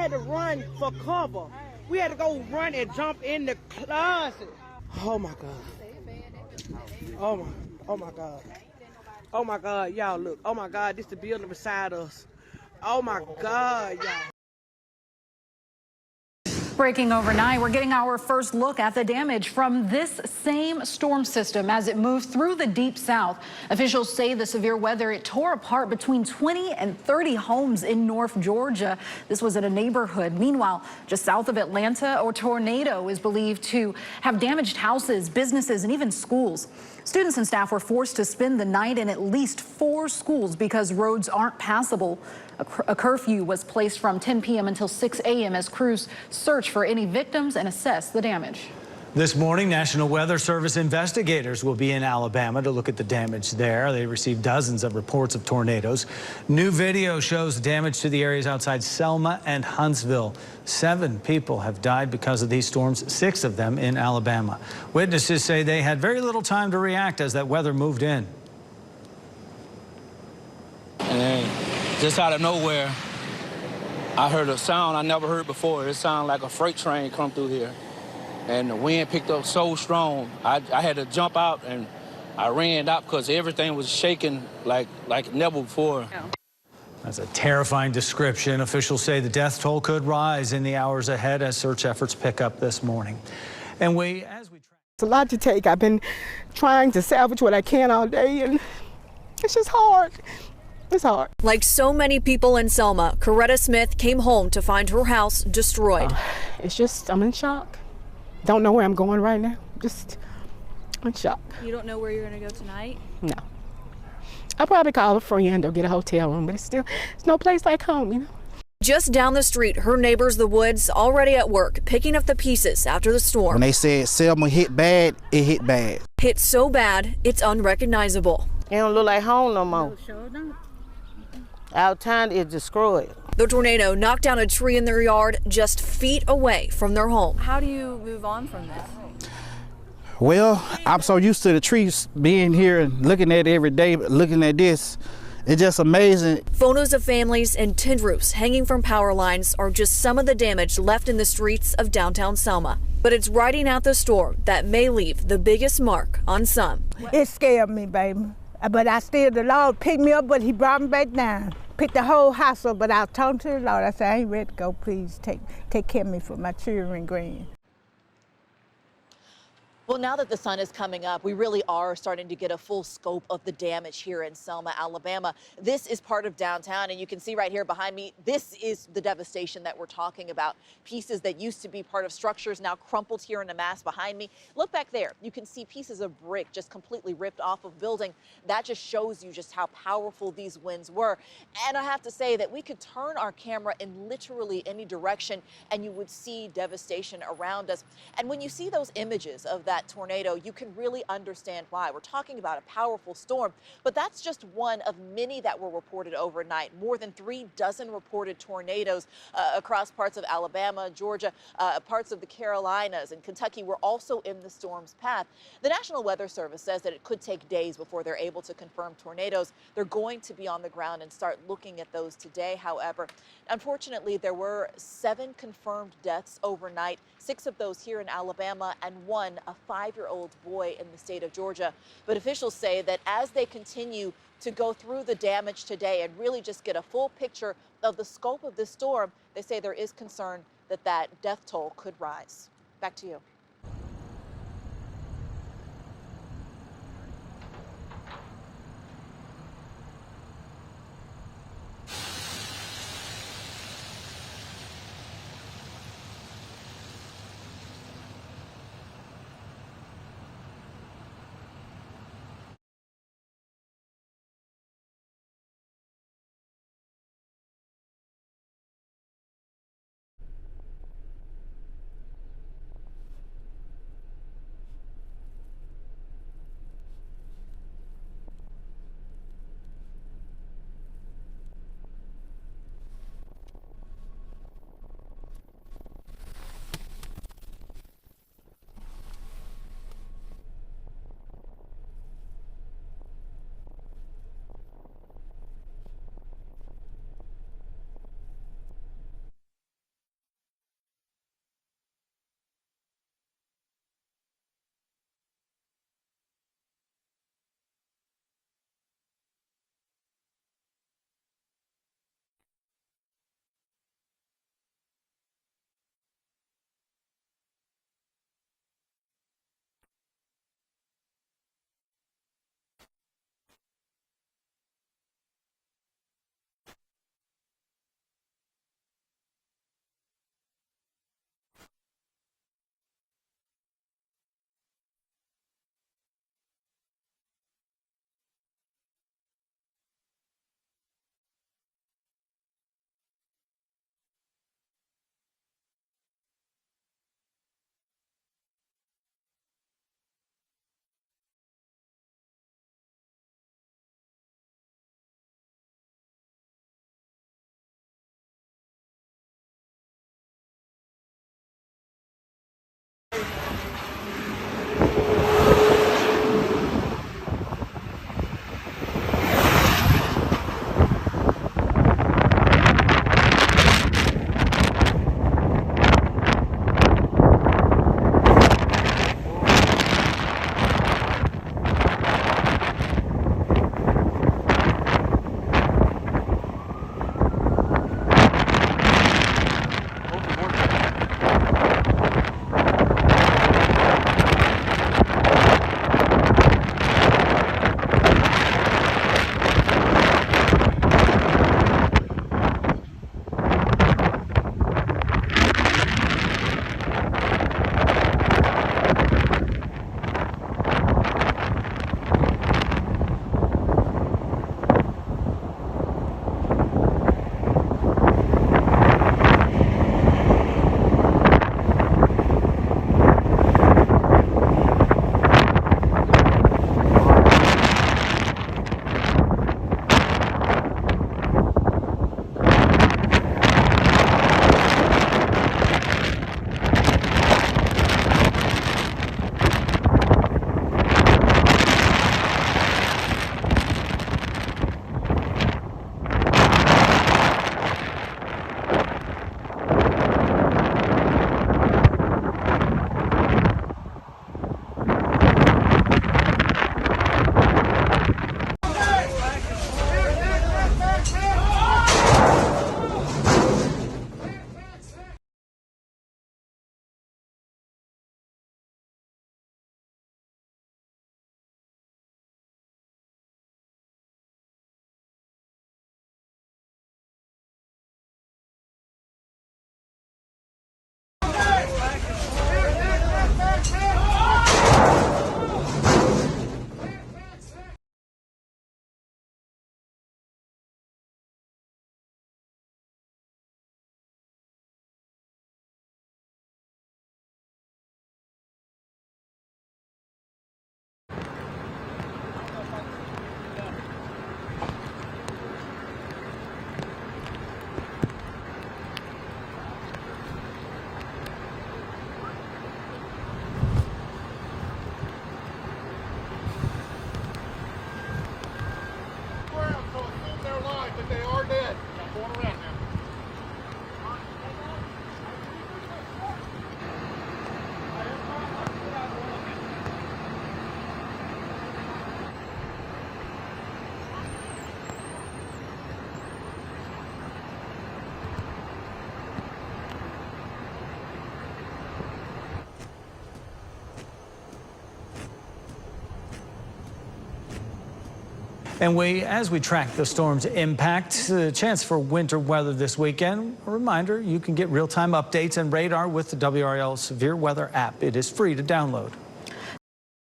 had to run for cover. We had to go run and jump in the closet. Oh my God. Oh my God. Oh my God, y'all look. Oh my God, this the building beside us. Oh my God, y'all. Breaking overnight, we're getting our first look at the damage from this same storm system as it moves through the deep south. Officials say the severe weather, it tore apart between 20 and 30 homes in North Georgia. This was in a neighborhood. Meanwhile, just south of Atlanta, a tornado is believed to have damaged houses, businesses, and even schools. Students and staff were forced to spend the night in at least 4 schools because roads aren't passable. A curfew was placed from 10 p.m. until 6 a.m. as crews search for any victims and assess the damage. This morning, National Weather Service investigators will be in Alabama to look at the damage there. They received dozens of reports of tornadoes. New video shows damage to the areas outside Selma and Huntsville. 7 people have died because of these storms, 6 of them in Alabama. Witnesses say they had very little time to react as that weather moved in. And just out of nowhere, I heard a sound I never heard before. It sounded like a freight train come through here. And the wind picked up so strong, I had to jump out, and I ran out because everything was shaking like never before. That's a terrifying description. Officials say the death toll could rise in the hours ahead as search efforts pick up this morning. And it's a lot to take. I've been trying to salvage what I can all day, and it's just hard. It's hard. Like so many people in Selma, Coretta Smith came home to find her house destroyed. It's just, I'm in shock. Don't know where I'm going right now. Just in shock. You don't know where you're going to go tonight? No. I'll probably call a friend or get a hotel room, but it's no place like home, you know. Just down the street, her neighbors, the Woods, already at work, picking up the pieces after the storm. When they said Selma hit bad, it hit bad. Hit so bad, it's unrecognizable. It don't look like home no more. Our town is destroyed. The tornado knocked down a tree in their yard just feet away from their home. How do you move on from this? Well, I'm so used to the trees being here and looking at it every day, but looking at this, it's just amazing. Photos of families and tin roofs hanging from power lines are just some of the damage left in the streets of downtown Selma. But it's riding out the storm that may leave the biggest mark on some. It scared me, baby. But the Lord picked me up, but he brought me back down. Picked the whole house up, but I was talking to the Lord. I said, I ain't ready to go. Please take care of me for my children and grand. Well, now that the sun is coming up, we really are starting to get a full scope of the damage here in Selma, Alabama. This is part of downtown, and you can see right here behind me, this is the devastation that we're talking about. Pieces that used to be part of structures now crumpled here in a mass behind me. Look back there. You can see pieces of brick just completely ripped off of building. That just shows you just how powerful these winds were. And I have to say that we could turn our camera in literally any direction, and you would see devastation around us. And when you see those images of that tornado, you can really understand why. We're talking about a powerful storm, but that's just one of many that were reported overnight. More than 36 reported tornadoes across parts of Alabama, Georgia, parts of the Carolinas, and Kentucky were also in the storm's path. The National Weather Service says that it could take days before they're able to confirm tornadoes. They're going to be on the ground and start looking at those today. However, unfortunately, there were 7 confirmed deaths overnight, 6 of those here in Alabama, and 1, a 5-year-old boy in the state of Georgia. But officials say that as they continue to go through the damage today and really just get a full picture of the scope of this storm, they say there is concern that that death toll could rise. Back to you. And as we track the storm's impact, the chance for winter weather this weekend, a reminder, you can get real-time updates and radar with the WRAL Severe Weather app. It is free to download.